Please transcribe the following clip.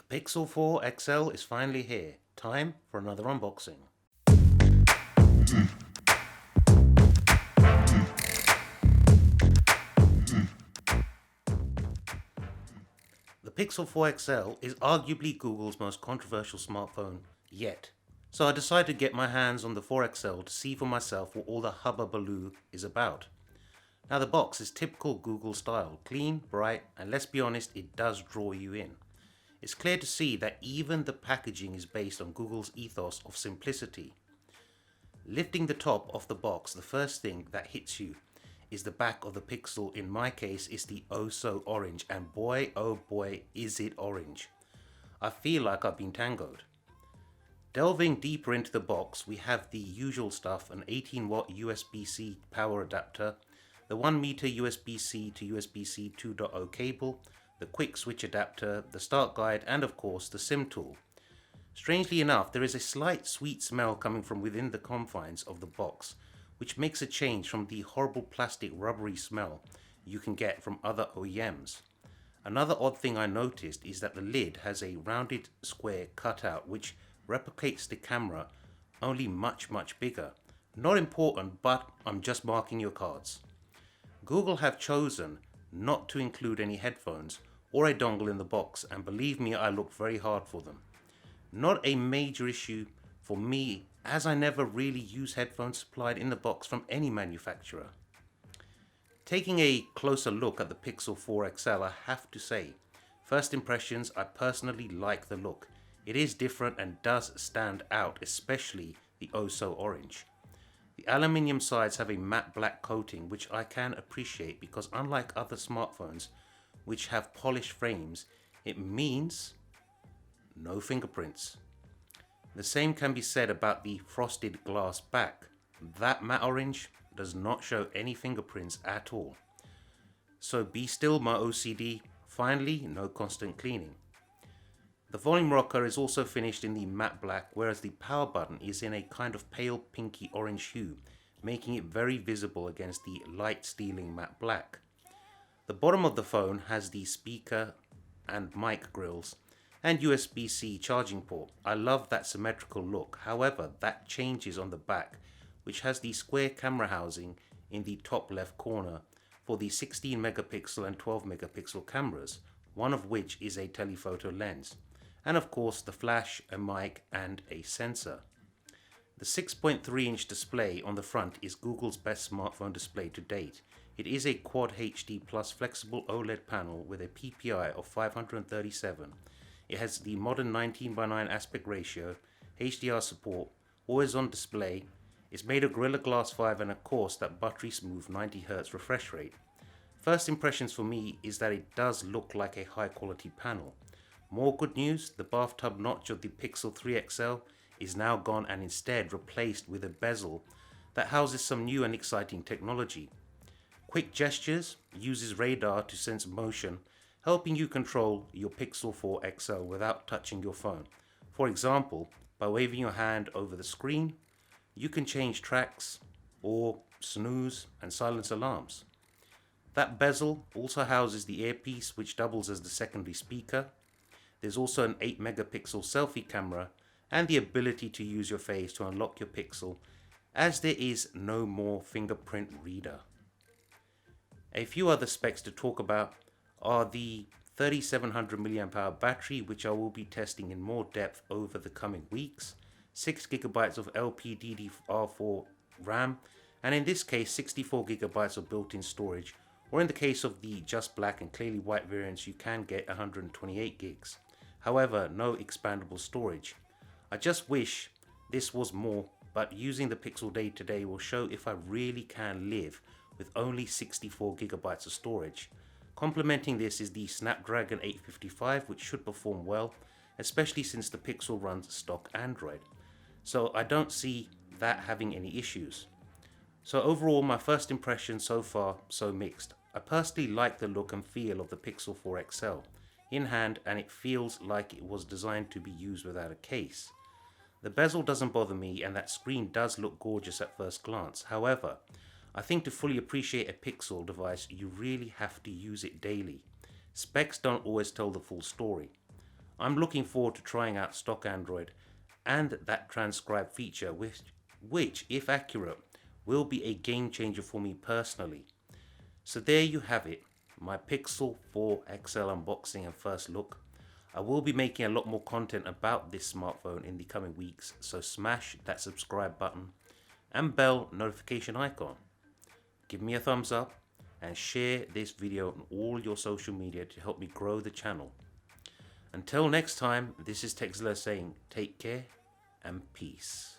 Pixel 4 XL is finally here. Time for another unboxing. The Pixel 4 XL is arguably Google's most controversial smartphone yet. So I decided to get my hands on the 4XL to see for myself what all the hubbubaloo is about. Now the box is typical Google style, clean, bright, and let's be honest, it does draw you in. It's clear to see that even the packaging is based on Google's ethos of simplicity. Lifting the top off the box, the first thing that hits you is the back of the Pixel. In my case, is the oh so orange, and boy oh boy is it orange. I feel like I've been tangoed. Delving deeper into the box, we have the usual stuff: an 18-watt USB-C power adapter, the 1 meter USB-C to USB-C 2.0 cable, the quick switch adapter, the start guide, and of course the SIM tool. Strangely enough, there is a slight sweet smell coming from within the confines of the box, which makes a change from the horrible plastic rubbery smell you can get from other OEMs. Another odd thing I noticed is that the lid has a rounded square cutout which replicates the camera, only much bigger. Not important, but I'm just marking your cards. Google have chosen not to include any headphones or a dongle in the box, and believe me, I looked very hard for them. Not a major issue for me, as I never really use headphones supplied in the box from any manufacturer. Taking a closer look at the Pixel 4 XL, I have to say, first impressions, I personally like the look. It is different and does stand out, especially the oh so orange. The aluminium sides have a matte black coating, which I can appreciate because unlike other smartphones which have polished frames, it means no fingerprints. The same can be said about the frosted glass back. That matte orange does not show any fingerprints at all. So be still my OCD, finally no constant cleaning. The volume rocker is also finished in the matte black, whereas the power button is in a kind of pale pinky orange hue, making it very visible against the light stealing matte black. The bottom of the phone has the speaker and mic grills and USB-C charging port. I love that symmetrical look. However, that changes on the back, which has the square camera housing in the top left corner for the 16 megapixel and 12 megapixel cameras, one of which is a telephoto lens. And of course the flash, a mic, and a sensor. The 6.3-inch display on the front is Google's best smartphone display to date. It is a Quad HD Plus flexible OLED panel with a PPI of 537. It has the modern 19:9 aspect ratio, HDR support, always on display. It's made of Gorilla Glass 5 and of course that buttery smooth 90Hz refresh rate. First impressions for me is that it does look like a high quality panel. More good news, the bathtub notch of the Pixel 3 XL is now gone and instead replaced with a bezel that houses some new and exciting technology. Quick Gestures uses radar to sense motion, helping you control your Pixel 4 XL without touching your phone. For example, by waving your hand over the screen, you can change tracks or snooze and silence alarms. That bezel also houses the earpiece, which doubles as the secondary speaker. There's also an 8 megapixel selfie camera and the ability to use your face to unlock your Pixel, as there is no more fingerprint reader. A few other specs to talk about are the 3700 mAh battery, which I will be testing in more depth over the coming weeks, 6GB of LPDDR4 RAM, and in this case 64GB of built-in storage, or in the case of the just black and clearly white variants you can get 128 gigs. However, no expandable storage. I just wish this was more, but using the Pixel day to day will show if I really can live with only 64GB of storage. Complementing this is the Snapdragon 855, which should perform well, especially since the Pixel runs stock Android. So I don't see that having any issues. So overall, my first impression so far, so mixed. I personally like the look and feel of the Pixel 4 XL in hand, and it feels like it was designed to be used without a case. The bezel doesn't bother me, and that screen does look gorgeous at first glance. However, I think to fully appreciate a Pixel device, you really have to use it daily. Specs don't always tell the full story. I'm looking forward to trying out stock Android and that transcribe feature, which, if accurate, will be a game changer for me personally. So there you have it, my Pixel 4 XL unboxing and first look. I will be making a lot more content about this smartphone in the coming weeks, so smash that subscribe button and bell notification icon. Give me a thumbs up and share this video on all your social media to help me grow the channel. Until next time, this is Zilla saying take care and peace.